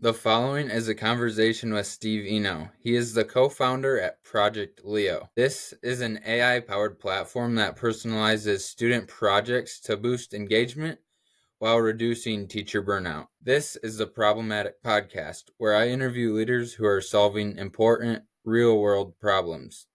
The following is a conversation with Steve Eno. He is the co-founder at Project Leo. This is an AI-powered platform that personalizes student projects to boost engagement while reducing teacher burnout. This is the Problematic Podcast, where I interview leaders who are solving important real-world problems.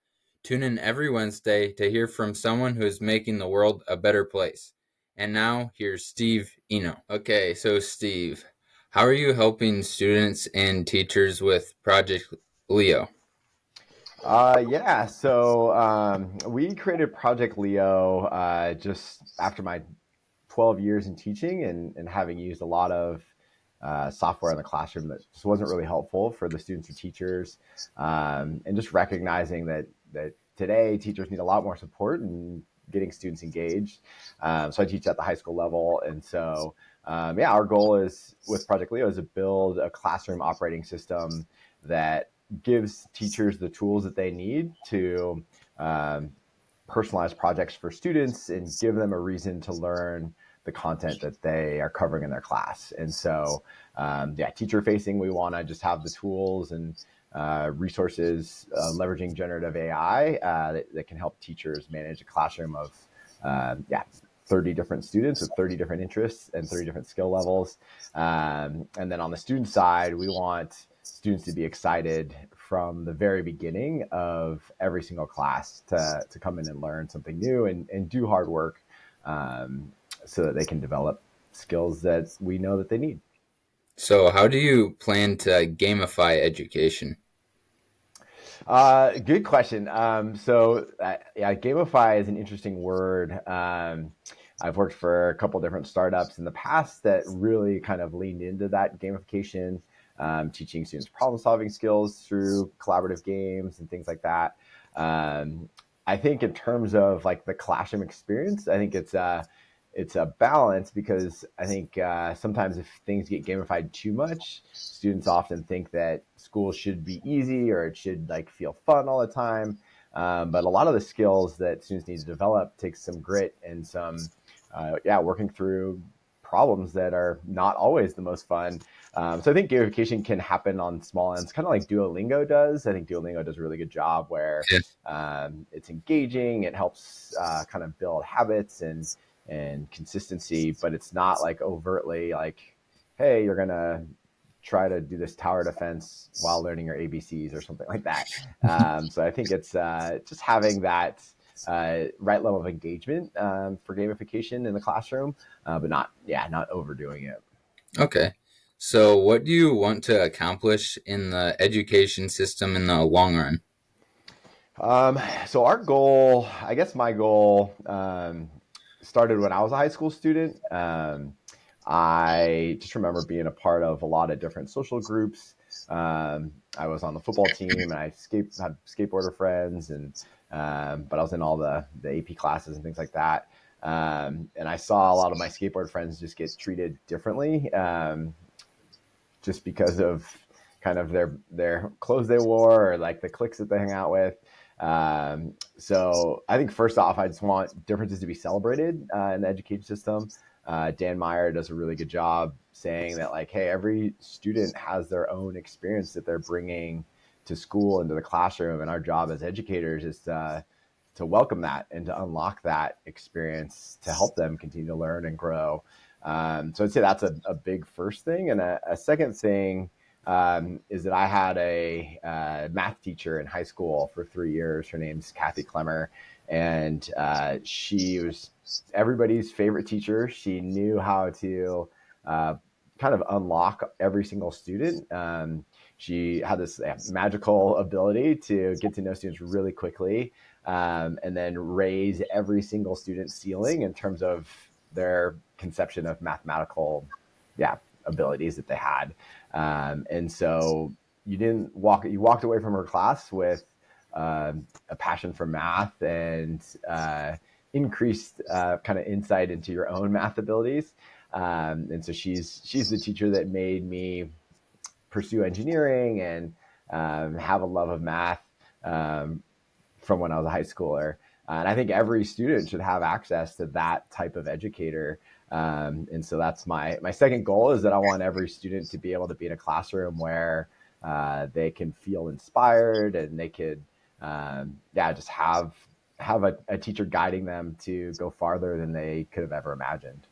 Tune in every Wednesday to hear from someone who is making the world a better place. And now, here's Steve Eno. Okay, so Steve, how are you helping students and teachers with Project Leo? We created Project Leo just after my 12 years in teaching and having used a lot of software in the classroom that just wasn't really helpful for the students or teachers, and just recognizing that today teachers need a lot more support in getting students engaged. So I teach at the high school level, and our goal is with Project Leo is to build a classroom operating system that gives teachers the tools that they need to personalize projects for students and give them a reason to learn the content that they are covering in their class. Teacher facing, we want to just have the tools and resources, leveraging generative AI that can help teachers manage a classroom of 30 different students with 30 different interests and 30 different skill levels. And then on the student side, we want students to be excited from the very beginning of every single class to come in and learn something new and do hard work, so that they can develop skills that we know that they need. So, how do you plan to gamify education? Good question. Gamify is an interesting word. I've worked for a couple different startups in the past that really kind of leaned into that gamification, teaching students problem-solving skills through collaborative games and things like that. I think in terms of like the classroom experience, I think it's a balance, because I think sometimes if things get gamified too much, students often think that school should be easy or it should like feel fun all the time. But a lot of the skills that students need to develop takes some grit and some, working through problems that are not always the most fun. So I think gamification can happen on small ends, kind of like Duolingo does. I think Duolingo does a really good job where Yeah. it's engaging. It helps kind of build habits and consistency, but it's not like overtly like, hey, you're gonna try to do this tower defense while learning your ABCs or something like that. So I think it's just having that right level of engagement for gamification in the classroom, but not overdoing it. Okay. So, what do you want to accomplish in the education system in the long run? So our goal, I guess my goal, started when I was a high school student. I just remember being a part of a lot of different social groups. I was on the football team, and had skateboarder friends, and but I was in all the AP classes and things like that. And I saw a lot of my skateboard friends just get treated differently, just because of kind of their clothes they wore or like the cliques that they hang out with. So I think first off, I just want differences to be celebrated in the education system. Dan Meyer does a really good job saying that, like, hey, every student has their own experience that they're bringing to school and to the classroom, and our job as educators is to welcome that and to unlock that experience to help them continue to learn and grow. So I'd say that's a big first thing, and a second thing is that I had a math teacher in high school for 3 years. Her name's Kathy Clemmer, and she was everybody's favorite teacher. She knew how to kind of unlock every single student. She had this magical ability to get to know students really quickly, and then raise every single student's ceiling in terms of their conception of mathematical, abilities that they had. And so you walked away from her class with a passion for math and increased kind of insight into your own math abilities. And so she's the teacher that made me pursue engineering and have a love of math from when I was a high schooler. And I think every student should have access to that type of educator, And so that's my second goal, is that I want every student to be able to be in a classroom where they can feel inspired, and they could, just have a teacher guiding them to go farther than they could have ever imagined.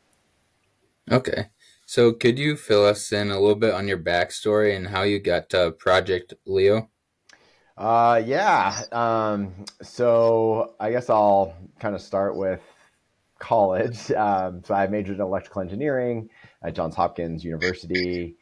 Okay. So could you fill us in a little bit on your backstory and how you got to Project Leo? Yeah. So I guess I'll kind of start with college. So I majored in electrical engineering at Johns Hopkins University.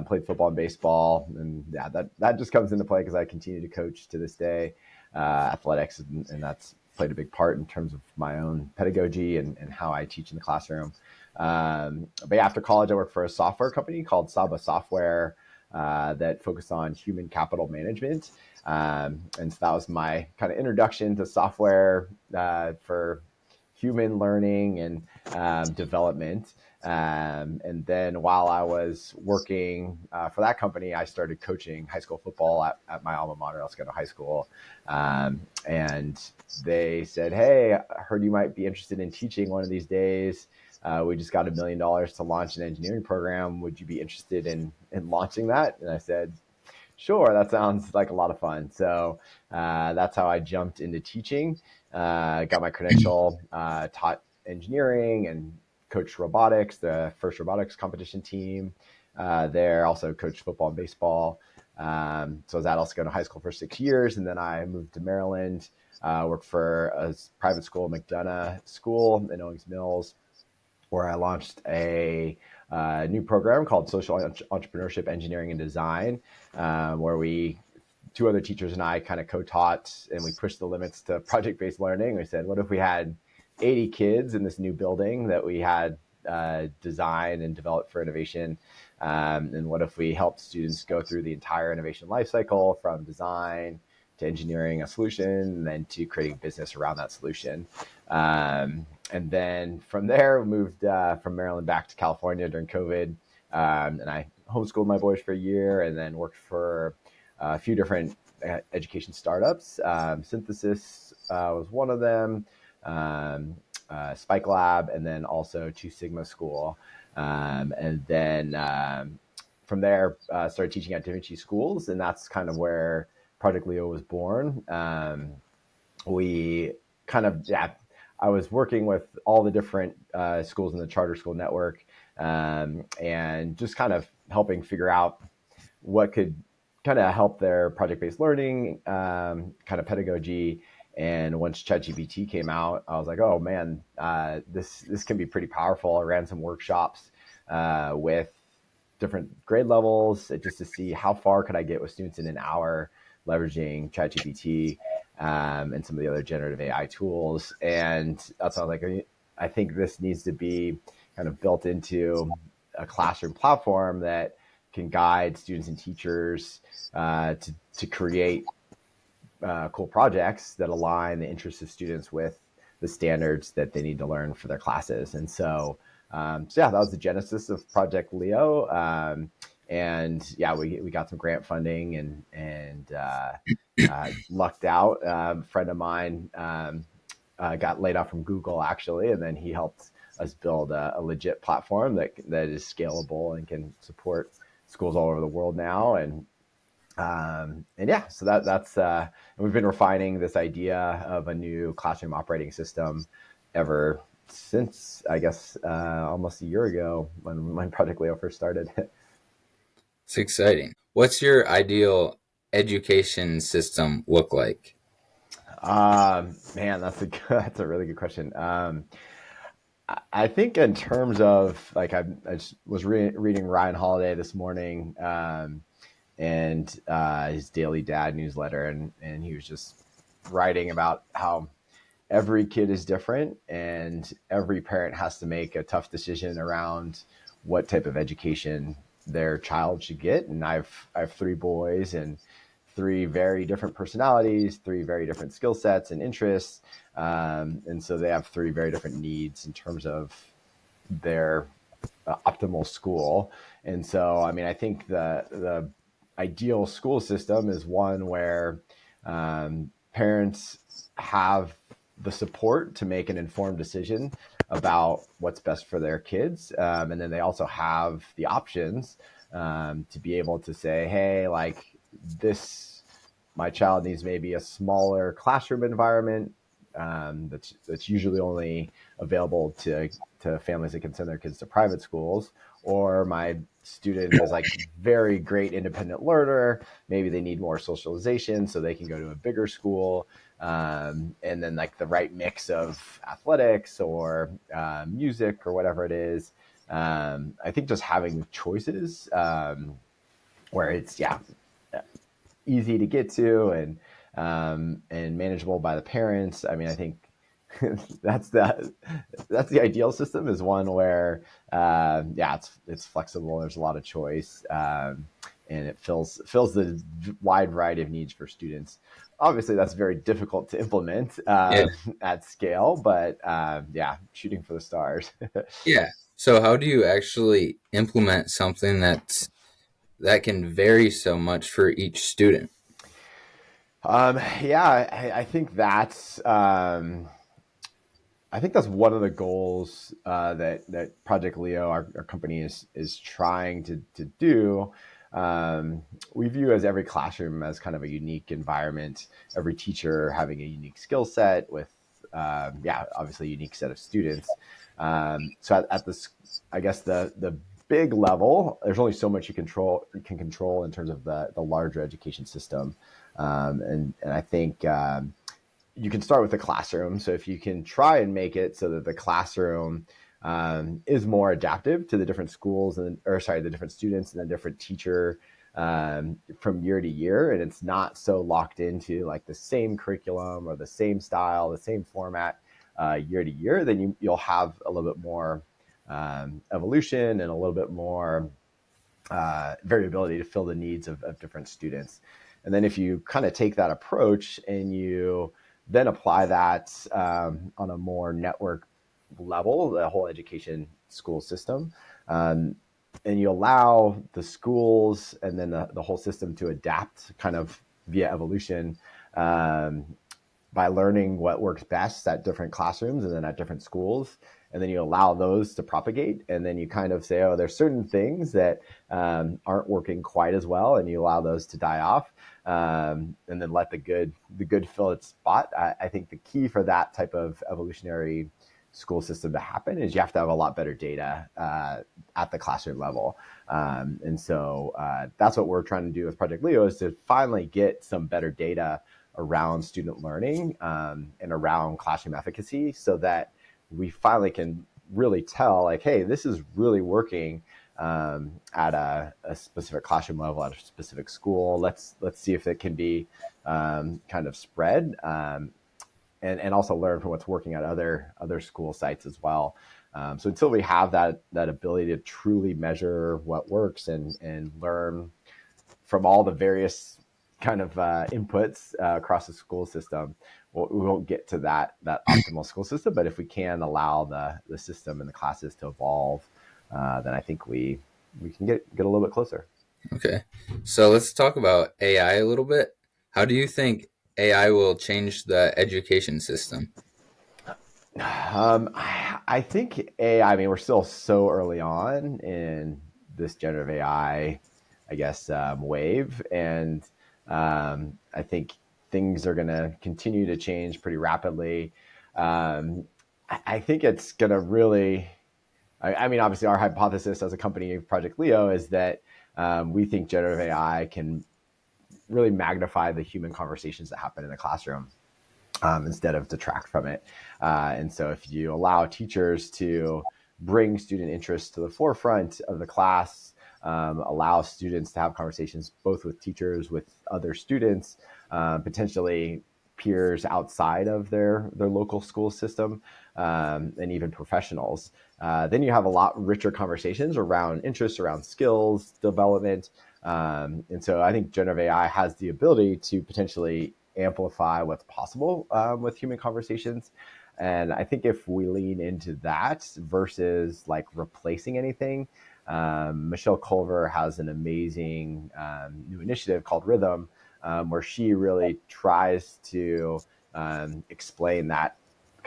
Played football and baseball, and yeah, that just comes into play because I continue to coach to this day, athletics, and that's played a big part in terms of my own pedagogy and how I teach in the classroom. But yeah, after college, I worked for a software company called Saba Software that focused on human capital management. And so that was my kind of introduction to software for human learning and development. And then while I was working for that company, I started coaching high school football at my alma mater, Elscano High School. And they said, "Hey, I heard you might be interested in teaching one of these days. We just got $1 million to launch an engineering program. Would you be interested in launching that?" And I said, "Sure, that sounds like a lot of fun." So that's how I jumped into teaching. Got my credential, taught engineering and coached robotics, the first robotics competition team there. Also coached football and baseball. So I was at Elscano High School for 6 years, and then I moved to Maryland. Worked for a private school, McDonough School in Owings Mills, where I launched a new program called Social Entrepreneurship, Engineering, and Design, where two other teachers and I kind of co-taught, and we pushed the limits to project-based learning. We said, what if we had 80 kids in this new building that we had designed and developed for innovation? And what if we helped students go through the entire innovation lifecycle, from design to engineering a solution, and then to creating business around that solution? And then from there, we moved from Maryland back to California during COVID. And I homeschooled my boys for a year, and then worked for a few different education startups. Synthesis was one of them, Spike Lab, and then also Two Sigma School. And then from there, started teaching at Da Vinci Schools, and that's kind of where Project Leo was born. We kind of, yeah, I was working with all the different schools in the charter school network, and just kind of helping figure out what could kind of help their project-based learning kind of pedagogy. And once ChatGPT came out, I was like, oh man, this can be pretty powerful. I ran some workshops with different grade levels just to see how far could I get with students in an hour leveraging ChatGPT and some of the other generative AI tools. And that's how I was like, I think this needs to be kind of built into a classroom platform that can guide students and teachers to create cool projects that align the interests of students with the standards that they need to learn for their classes. And so yeah, that was the genesis of Project Leo. And yeah, we got some grant funding and lucked out. A friend of mine got laid off from Google, actually, and then he helped us build a legit platform that is scalable and can support schools all over the world now. And yeah, so that's and we've been refining this idea of a new classroom operating system ever since, I guess, almost a year ago when Project Leo first started. It's exciting. What's your ideal education system look like? Man, that's a really good question. I think in terms of like I just was reading Ryan Holiday this morning, and his daily dad newsletter, and he was just writing about how every kid is different, and every parent has to make a tough decision around what type of education their child should get. And I have three boys, and three very different personalities, three very different skill sets and interests, and so they have three very different needs in terms of their optimal school. And so, I mean, I think the ideal school system is one where parents have the support to make an informed decision about what's best for their kids. And then they also have the options to be able to say, hey, like this, my child needs maybe a smaller classroom environment that's usually only available to families that can send their kids to private schools, or my student is like very great independent learner. Maybe they need more socialization so they can go to a bigger school. And then like the right mix of athletics or music or whatever it is. I think just having choices where it's easy to get to and manageable by the parents. I mean, I think that's the ideal system, is one where it's flexible. There's a lot of choice, and it fills the wide variety of needs for students. Obviously, that's very difficult to implement Yeah. at scale, but shooting for the stars. Yeah. So how do you actually implement something that can vary so much for each student? I think that's one of the goals that Project Leo, our company, is trying to do. We view as every classroom as kind of a unique environment. Every teacher having a unique skill set with, obviously a unique set of students. So at this, I guess the big level, there's only so much you can control in terms of the larger education system, and I think. You can start with the classroom. So if you can try and make it so that the classroom is more adaptive to the different schools the different students and the different teacher from year to year, and it's not so locked into like the same curriculum or the same style, the same format year to year, then you'll have a little bit more evolution and a little bit more variability to fill the needs of different students. And then if you kind of take that approach and you then apply that on a more network level, the whole education school system, and you allow the schools and then the whole system to adapt kind of via evolution, by learning what works best at different classrooms and then at different schools. And then you allow those to propagate. And then you kind of say, oh, there's certain things that aren't working quite as well. And you allow those to die off, and then let the good fill its spot. I think the key for that type of evolutionary school system to happen is you have to have a lot better data at the classroom level. And so that's what we're trying to do with Project Leo, is to finally get some better data around student learning and around classroom efficacy, so that we finally can really tell, like, hey, this is really working at a specific classroom level at a specific school. Let's see if it can be kind of spread, and also learn from what's working at other school sites as well. So until we have that ability to truly measure what works and learn from all the various kind of inputs across the school system, we won't get to that optimal school system. But if we can allow the system and the classes to evolve, then I think we can get a little bit closer. Okay. So let's talk about AI a little bit. How do you think AI will change the education system? I think AI. I mean, we're still so early on in this generative AI, I guess, wave, and I think things are going to continue to change pretty rapidly. I think it's going to really. I mean, obviously, our hypothesis as a company of Project Leo is that we think generative AI can really magnify the human conversations that happen in the classroom, instead of detract from it. And so if you allow teachers to bring student interest to the forefront of the class, allow students to have conversations both with teachers, with other students, potentially peers outside of their local school system, and even professionals, then you have a lot richer conversations around interests, around skills development. And so I think generative AI has the ability to potentially amplify what's possible with human conversations. And I think if we lean into that versus like replacing anything, Michelle Culver has an amazing new initiative called Rhythm, where she really tries to explain that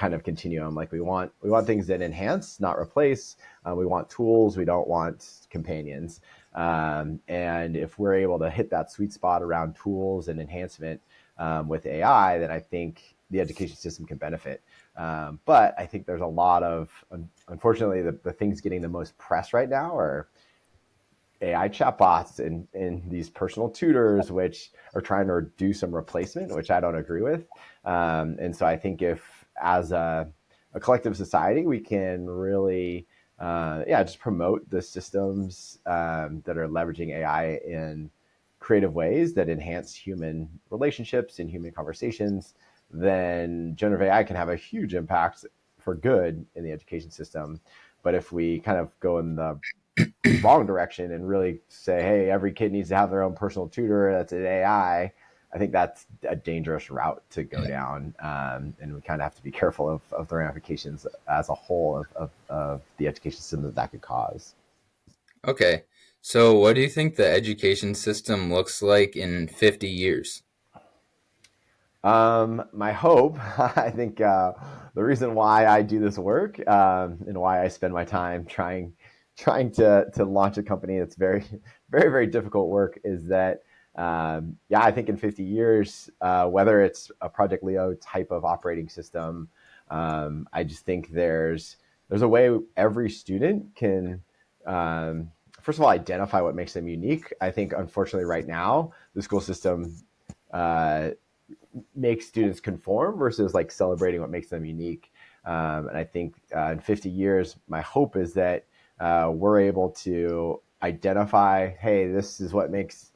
kind of continuum. Like we want things that enhance, not replace. We want tools. We don't want companions. And if we're able to hit that sweet spot around tools and enhancement with AI, then I think the education system can benefit. But I think there's a lot of, unfortunately, the things getting the most press right now are AI chatbots and these personal tutors, which are trying to do some replacement, which I don't agree with. And so I think if, as a collective society, we can really, just promote the systems that are leveraging AI in creative ways that enhance human relationships and human conversations, then generative AI can have a huge impact for good in the education system. But if we kind of go in the wrong direction and really say, hey, every kid needs to have their own personal tutor that's an I think that's a dangerous route to go down. And we kind of have to be careful of the ramifications as a whole of the education system that could cause. Okay. So what do you think the education system looks like in 50 years? My hope, I think the reason why I do this work and why I spend my time trying to launch a company that's very, very, very difficult work is that, I think in 50 years, whether it's a Project Leo type of operating system, I just think there's a way every student can, first of all, identify what makes them unique. I think, unfortunately, right now, the school system uh, make students conform versus like celebrating what makes them unique. And I think in 50 years, my hope is that we're able to identify, hey, this is what makes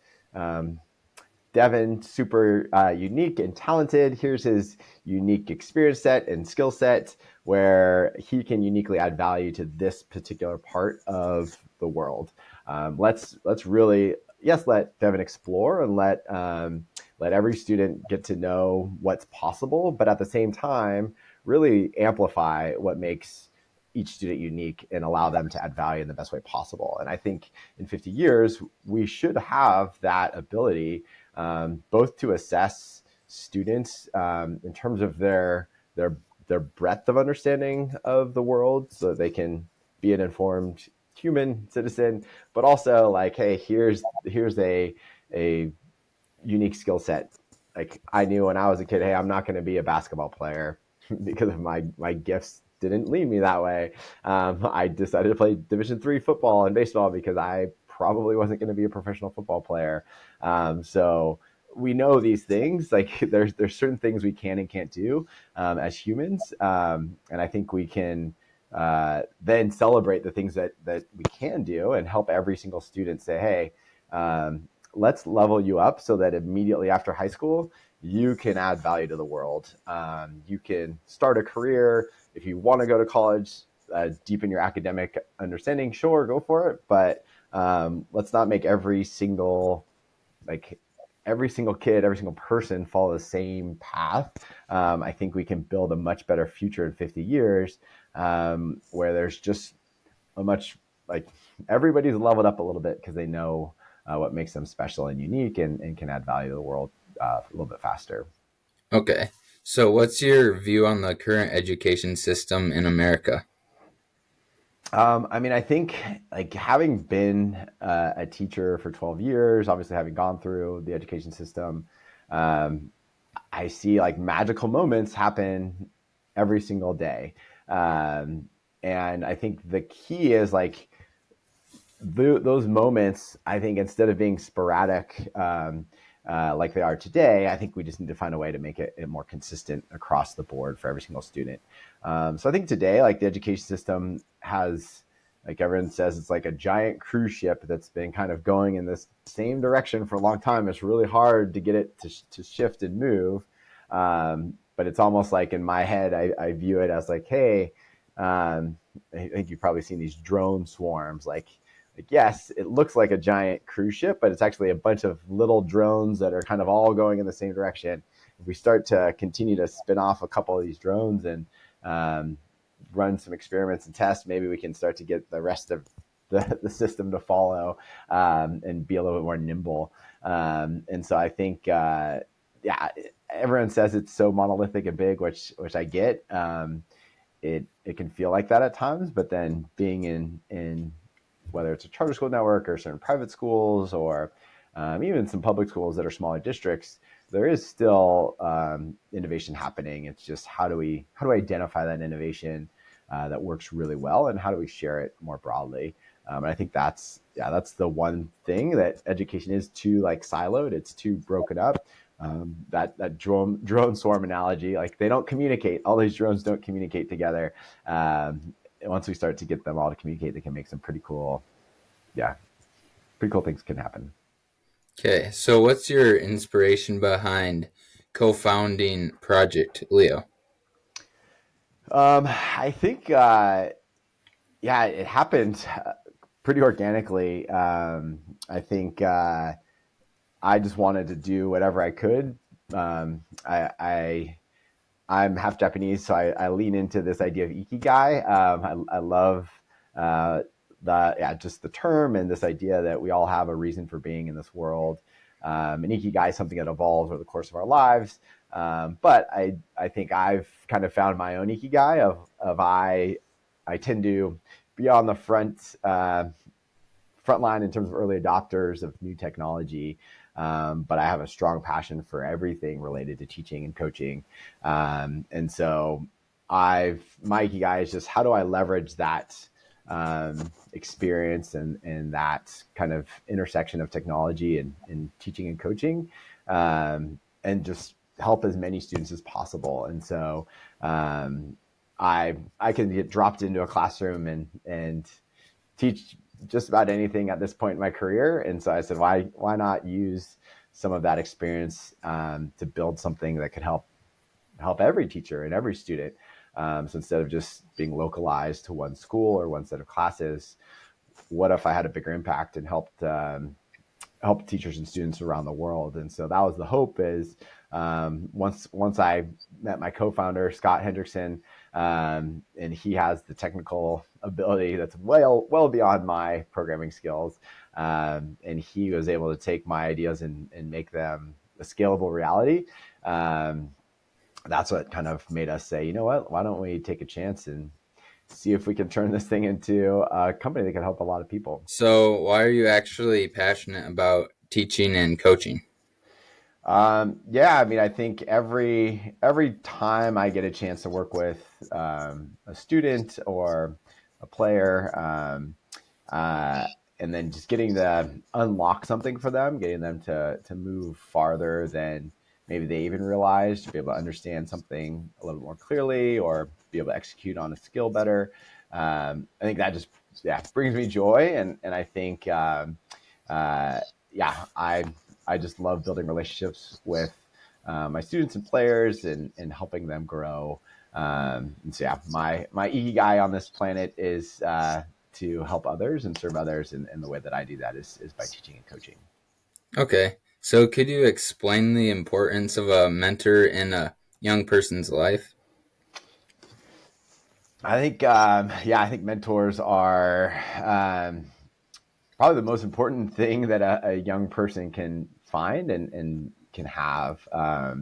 Devin super unique and talented. Here's his unique experience set and skill set where he can uniquely add value to this particular part of the world. Let's really, yes, let Devin explore and let every student get to know what's possible, but at the same time, really amplify what makes each student unique and allow them to add value in the best way possible. And I think in 50 years, we should have that ability both to assess students in terms of their breadth of understanding of the world so that they can be an informed human citizen, but also like, hey, here's a unique skill set. Like I knew when I was a kid, hey, I'm not going to be a basketball player because of my gifts didn't lead me that way. I decided to play Division III football and baseball because I probably wasn't going to be a professional football player. So we know these things. Like there's certain things we can and can't do as humans, and I think we can then celebrate the things that we can do and help every single student say, hey. Let's level you up so that immediately after high school, you can add value to the world. You can start a career. If you want to go to college, deepen your academic understanding, sure, go for it. But let's not make every single kid, every single person follow the same path. I think we can build a much better future in 50 years where there's just a much like everybody's leveled up a little bit because they know what makes them special and unique and can add value to the world a little bit faster. Okay. So what's your view on the current education system in America? I mean, I think like having been a teacher for 12 years, obviously having gone through the education system, um, I see like magical moments happen every single day. And I think the key is like those moments, I think instead of being sporadic like they are today, I think we just need to find a way to make it more consistent across the board for every single student. So I think today, like the education system has, like everyone says, it's like a giant cruise ship that's been kind of going in this same direction for a long time. It's really hard to get it to shift and move. But it's almost like in my head, I view it as like, hey, I think you've probably seen these drone swarms, like yes, it looks like a giant cruise ship, but it's actually a bunch of little drones that are kind of all going in the same direction. If we start to continue to spin off a couple of these drones and um, run some experiments and tests, maybe we can start to get the rest of the system to follow and be a little bit more nimble. And so I think, everyone says it's so monolithic and big, which I get. It can feel like that at times, but then being in whether it's a charter school network or certain private schools or even some public schools that are smaller districts, there is still innovation happening. It's just how do we identify that innovation that works really well, and how do we share it more broadly? And I think that's the one thing that education is too like siloed. It's too broken up. That drone swarm analogy, like they don't communicate. All these drones don't communicate together. Once we start to get them all to communicate, they can make some yeah, pretty cool things can happen. Okay, so what's your inspiration behind co-founding Project Leo? I think, yeah, it happened pretty organically. I think I just wanted to do whatever I could. I'm half Japanese, so I lean into this idea of ikigai. I love uh, just the term and this idea that we all have a reason for being in this world. And ikigai is something that evolves over the course of our lives. But I think I've kind of found my own ikigai of I tend to be on the front line in terms of early adopters of new technology. But I have a strong passion for everything related to teaching and coaching. And so my ikigai is just how do I leverage that experience and that kind of intersection of technology and teaching and coaching, and just help as many students as possible. And so I can get dropped into a classroom and teach just about anything at this point in my career. And so I said, why not use some of that experience to build something that could help every teacher and every student. So instead of just being localized to one school or one set of classes, what if I had a bigger impact and help teachers and students around the world? And so that was the hope. Is once I met my co-founder Scott Hendrickson, and he has the technical ability that's well beyond my programming skills, and he was able to take my ideas and make them a scalable reality. That's what kind of made us say, you know what, why don't we take a chance and see if we can turn this thing into a company that can help a lot of people. So why are you actually passionate about teaching and coaching? Yeah, I mean, I think every time I get a chance to work with a student or a player, and then just getting to unlock something for them, getting them to move farther than maybe they even realized, to be able to understand something a little more clearly or be able to execute on a skill better. I think that just brings me joy, and I think yeah, I just love building relationships with my students and players and helping them grow. And so yeah, my ikigai on this planet is to help others and serve others, and the way that I do that is by teaching and coaching. Okay, so could you explain the importance of a mentor in a young person's life? I think I think mentors are probably the most important thing that a young person can find and can have. I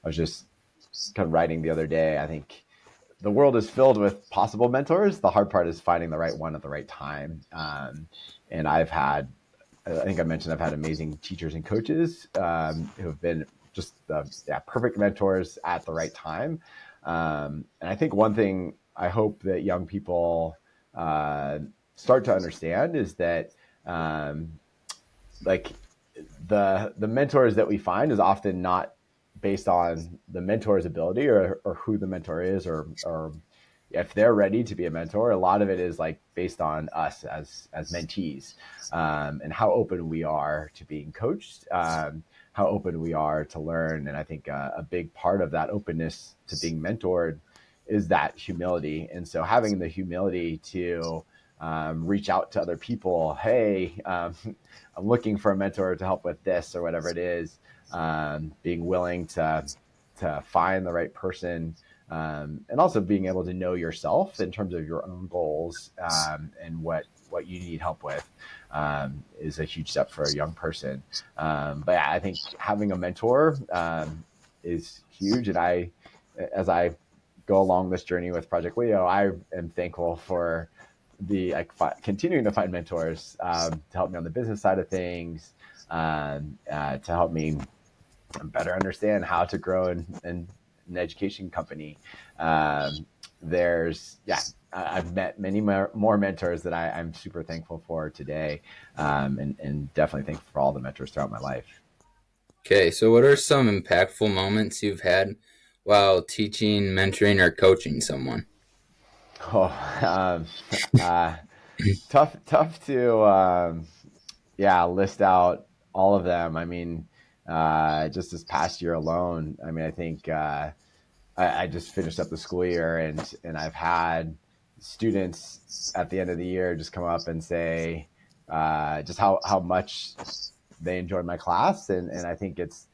was just kind of writing the other day. I think the world is filled with possible mentors. The hard part is finding the right one at the right time. And I think I mentioned, I've had amazing teachers and coaches who have been just perfect mentors at the right time. And I think one thing I hope that young people start to understand is that um, like the mentors that we find is often not based on the mentor's ability or who the mentor is or if they're ready to be a mentor. A lot of it is like based on us as mentees, and how open we are to being coached, how open we are to learn. And I think a big part of that openness to being mentored is that humility. And so having the humility to reach out to other people. Hey, I'm looking for a mentor to help with this or whatever it is. Being willing to find the right person, and also being able to know yourself in terms of your own goals, and what you need help with, is a huge step for a young person. But yeah, I think having a mentor is huge. And as I go along this journey with Project Leo, I am thankful for the continuing to find mentors to help me on the business side of things, to help me better understand how to grow in an education company. There's yeah, I've met many more mentors that I'm super thankful for today, and definitely thankful for all the mentors throughout my life. Okay, so what are some impactful moments you've had while teaching, mentoring, or coaching someone? Oh, uh, tough to yeah, list out all of them. I mean, just this past year alone, I mean, I think I just finished up the school year, and I've had students at the end of the year just come up and say just how much they enjoyed my class, and I think it's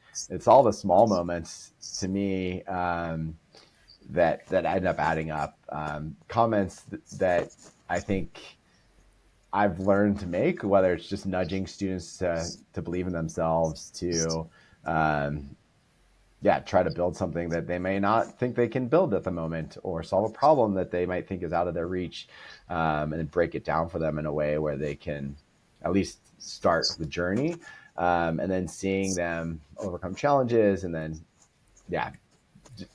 all the small moments to me that end up adding up. Comments that I think I've learned to make, whether it's just nudging students to believe in themselves, to um, yeah, try to build something that they may not think they can build at the moment, or solve a problem that they might think is out of their reach, and break it down for them in a way where they can at least start the journey, and then seeing them overcome challenges, and then yeah,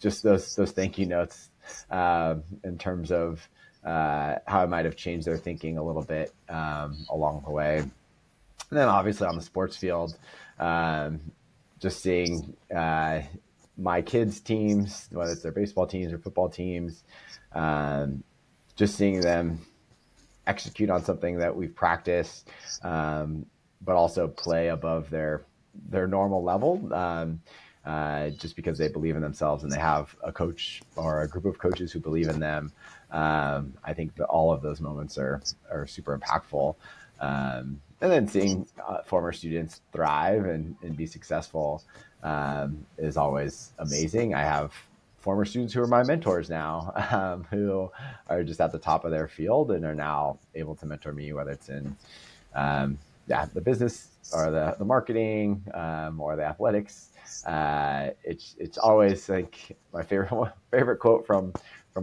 just those thank you notes, in terms of how I might have changed their thinking a little bit along the way. And then obviously on the sports field, um, just seeing my kids' teams, whether it's their baseball teams or football teams, um, just seeing them execute on something that we've practiced, but also play above their normal level, just because they believe in themselves and they have a coach or a group of coaches who believe in them. I think that all of those moments are super impactful. And then seeing former students thrive and be successful is always amazing. I have former students who are my mentors now, who are just at the top of their field and are now able to mentor me, whether it's in yeah, the business or the marketing, or the athletics. It's always like my favorite quote from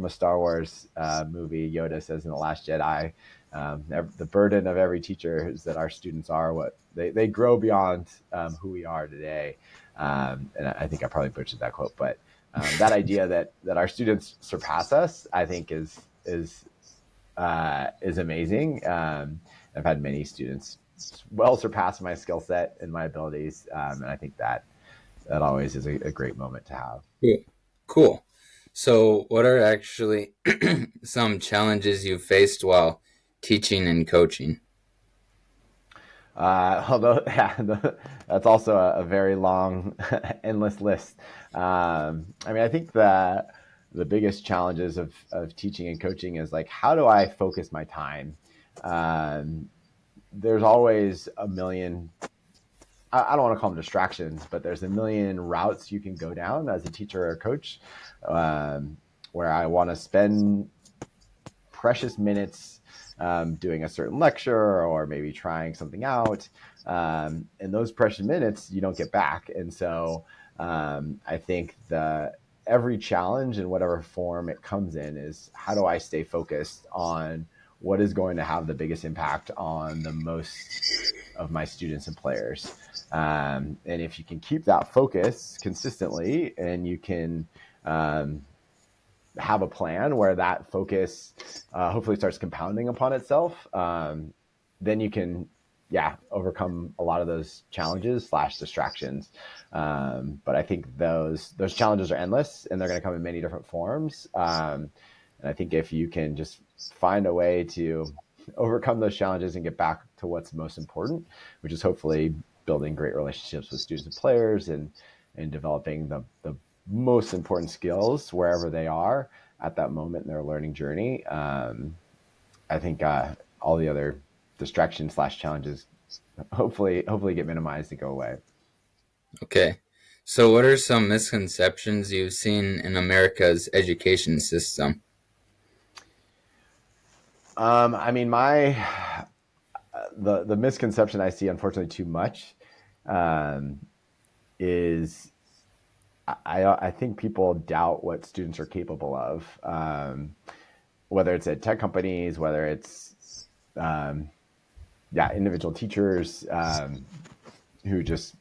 a Star Wars movie. Yoda says in The Last Jedi, the burden of every teacher is that our students are what they grow beyond who we are today. And I think I probably butchered that quote, but that idea that our students surpass us, I think is amazing. I've had many students well surpass my skill set and my abilities, and I think that always is a great moment to have. Cool. Cool. So, what are actually some challenges you faced while teaching and coaching? Although, yeah, that's also a very long, endless list. I mean, I think the biggest challenges of teaching and coaching is like, how do I focus my time? Um, there's always a million, I don't want to call them distractions, but there's a million routes you can go down as a teacher or a coach, um, where I want to spend precious minutes doing a certain lecture or maybe trying something out. And those precious minutes you don't get back. And so I think every challenge in whatever form it comes in is, how do I stay focused on what is going to have the biggest impact on the most of my students and players. And if you can keep that focus consistently, and you can have a plan where that focus hopefully starts compounding upon itself, then you can, yeah, overcome a lot of those challenges slash distractions. But I think those challenges are endless, and they're going to come in many different forms. And I think if you can just find a way to overcome those challenges and get back to what's most important, which is hopefully building great relationships with students and players, and developing the most important skills wherever they are at that moment in their learning journey. I think all the other distractions slash challenges hopefully get minimized and go away. Okay. So, what are some misconceptions you've seen in America's education system? I mean, the misconception I see, unfortunately, too much, um, is I think people doubt what students are capable of, whether it's at tech companies, whether it's um, individual teachers who just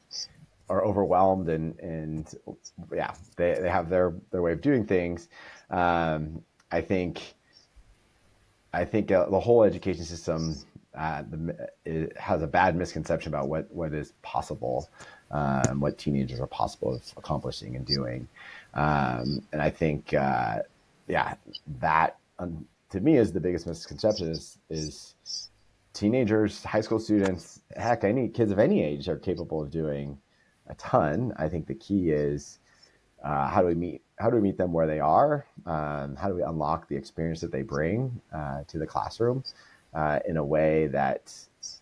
are overwhelmed and they have their way of doing things. Um, I think the whole education system it has a bad misconception about what is possible, what teenagers are possible of accomplishing and doing, and I think that to me is the biggest misconception is teenagers, high school students, heck, any kids of any age are capable of doing a ton. I think the key is how do we meet them where they are? How do we unlock the experience that they bring to the classroom in a way that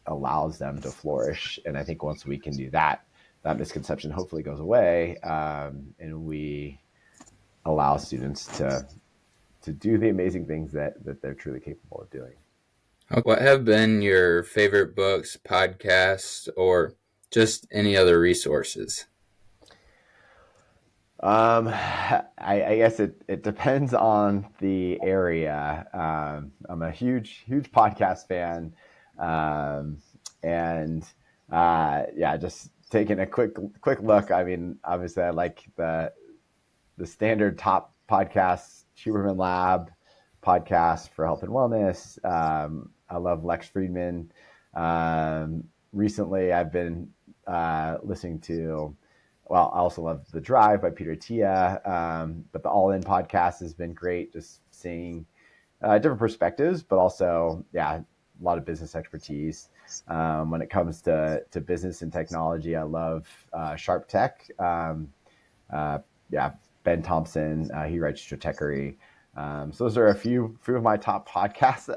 allows them to flourish? And I think once we can do that, that misconception hopefully goes away, and we allow students to do the amazing things that they're truly capable of doing. What have been your favorite books, podcasts, or just any other resources? I guess it depends on the area. I'm a huge podcast fan, um, and just taking a quick look. I mean, obviously, I like the standard top podcasts, Huberman Lab podcast for health and wellness. I love Lex Friedman. Recently, I've been listening to, well, I also love The Drive by Peter Tia, but the All In podcast has been great, just seeing different perspectives, but also, a lot of business expertise. When it comes to business and technology, I love Sharp Tech. Uh, yeah, Ben Thompson, he writes Stratechery. So those are a few of my top podcasts.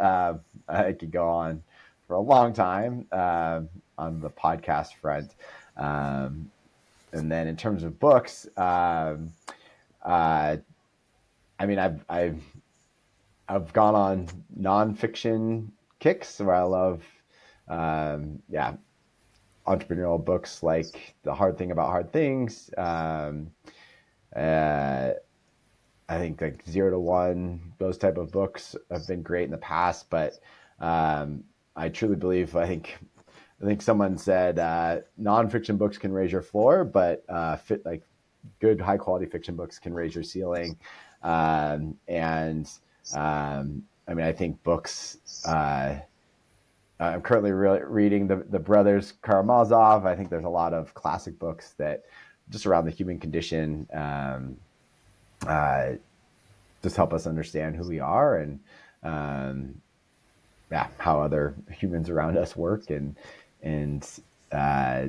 I could go on for a long time on the podcast front. And then in terms of books, I mean, I've gone on nonfiction kicks where I love, yeah, entrepreneurial books like The Hard Thing About Hard Things. Uh, I think like Zero to One, those type of books have been great in the past, but I truly believe, I think someone said nonfiction books can raise your floor, but good high quality fiction books can raise your ceiling. And I mean, I think books. I'm currently reading the Brothers Karamazov. I think there's a lot of classic books that just around the human condition uh, just help us understand who we are and um, how other humans around us work and uh,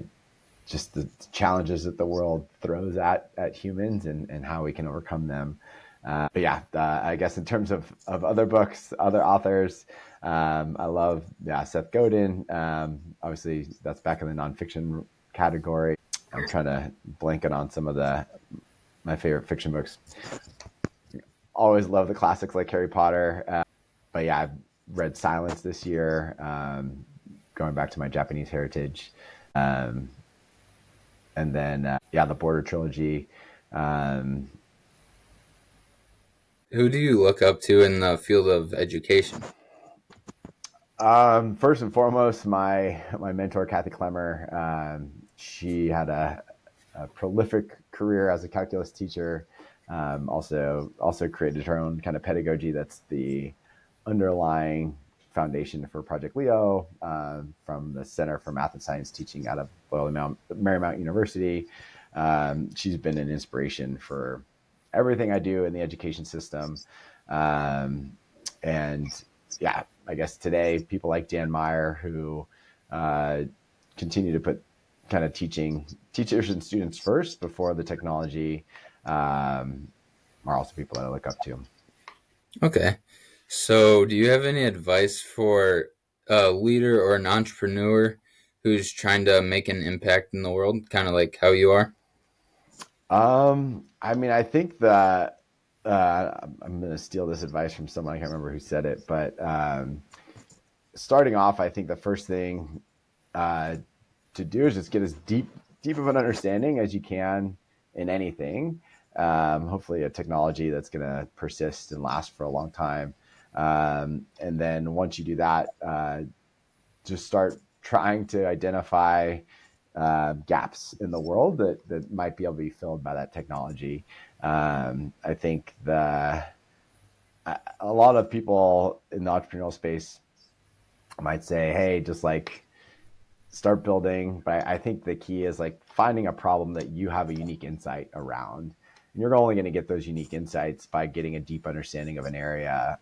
just the challenges that the world throws at humans and how we can overcome them. I guess in terms of other books, other authors, I love Seth Godin. Obviously, that's back in the nonfiction category. I'm trying to blank it on some of my favorite fiction books. Always love the classics like Harry Potter. But yeah, I've read Silence this year, going back to my Japanese heritage. Um, and then, the Border trilogy. Um, Who do you look up to in the field of education? First and foremost, my mentor, Kathy Clemmer. She had a prolific career as a calculus teacher. Also created her own kind of pedagogy that's the underlying foundation for Project Leo, from the Center for Math and Science Teaching out of Marymount University. She's been an inspiration for everything I do in the education system. Um, and I guess today people like Dan Meyer, who uh, continue to put kind of teachers and students first before the technology, are also people that I look up to. Okay. So, do you have any advice for a leader or an entrepreneur who's trying to make an impact in the world, kind of like how you are? I mean, I think that I'm going to steal this advice from someone. I can't remember who said it, but starting off, I think the first thing uh, to do is just get as deep of an understanding as you can in anything. Hopefully, a technology that's going to persist and last for a long time. And then once you do that, just start trying to identify gaps in the world that might be able to be filled by that technology. I think a lot of people in the entrepreneurial space might say, "Hey, just like start building." But I think the key is like finding a problem that you have a unique insight around. And you're only going to get those unique insights by getting a deep understanding of an area,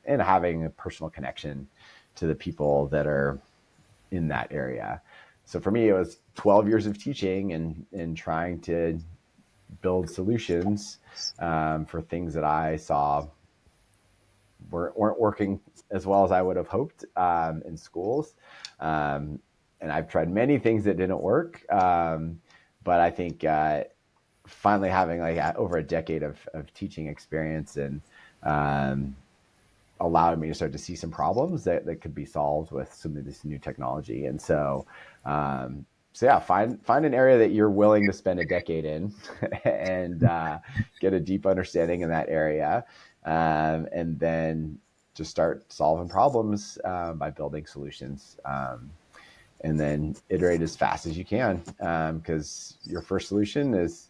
and having a personal connection to the people that are in that area. So for me, it was 12 years of teaching and trying to build solutions for things that I saw weren't working as well as I would have hoped in schools. And I've tried many things that didn't work. But I think finally having like over a decade of teaching experience and allowed me to start to see some problems that could be solved with some of this new technology. And so yeah, find an area that you're willing to spend a decade in and get a deep understanding in that area, and then just start solving problems by building solutions. And then iterate as fast as you can, because your first solution is,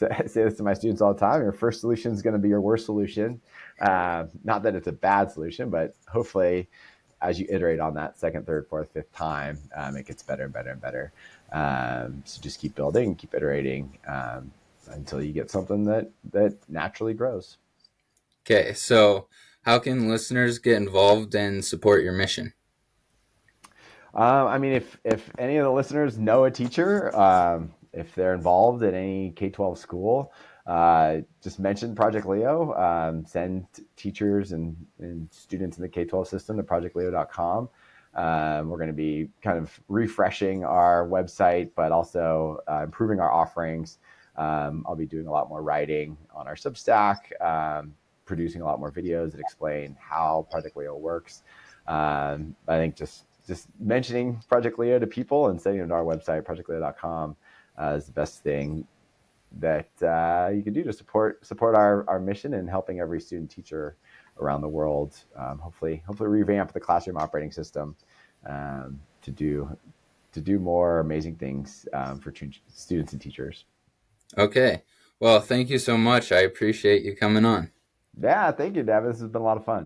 I say this to my students all the time, your first solution is going to be your worst solution. Not that it's a bad solution, but hopefully as you iterate on that second, third, fourth, fifth time, it gets better and better and better. So just keep building, keep iterating, until you get something that naturally grows. Okay, so how can listeners get involved and support your mission? I mean, if any of the listeners know a teacher, if they're involved in any K-12 school, just mention Project Leo. Send teachers and students in the K-12 system to projectleo.com. We're going to be kind of refreshing our website, but also improving our offerings. I'll be doing a lot more writing on our Substack, producing a lot more videos that explain how Project Leo works. I think just mentioning Project Leo to people and sending them to our website, projectleo.com, is the best thing that you can do to support our mission and helping every student teacher around the world. Hopefully revamp the classroom operating system to do more amazing things for students and teachers. Okay, well, thank you so much. I appreciate you coming on. Yeah, thank you, Devin. This has been a lot of fun.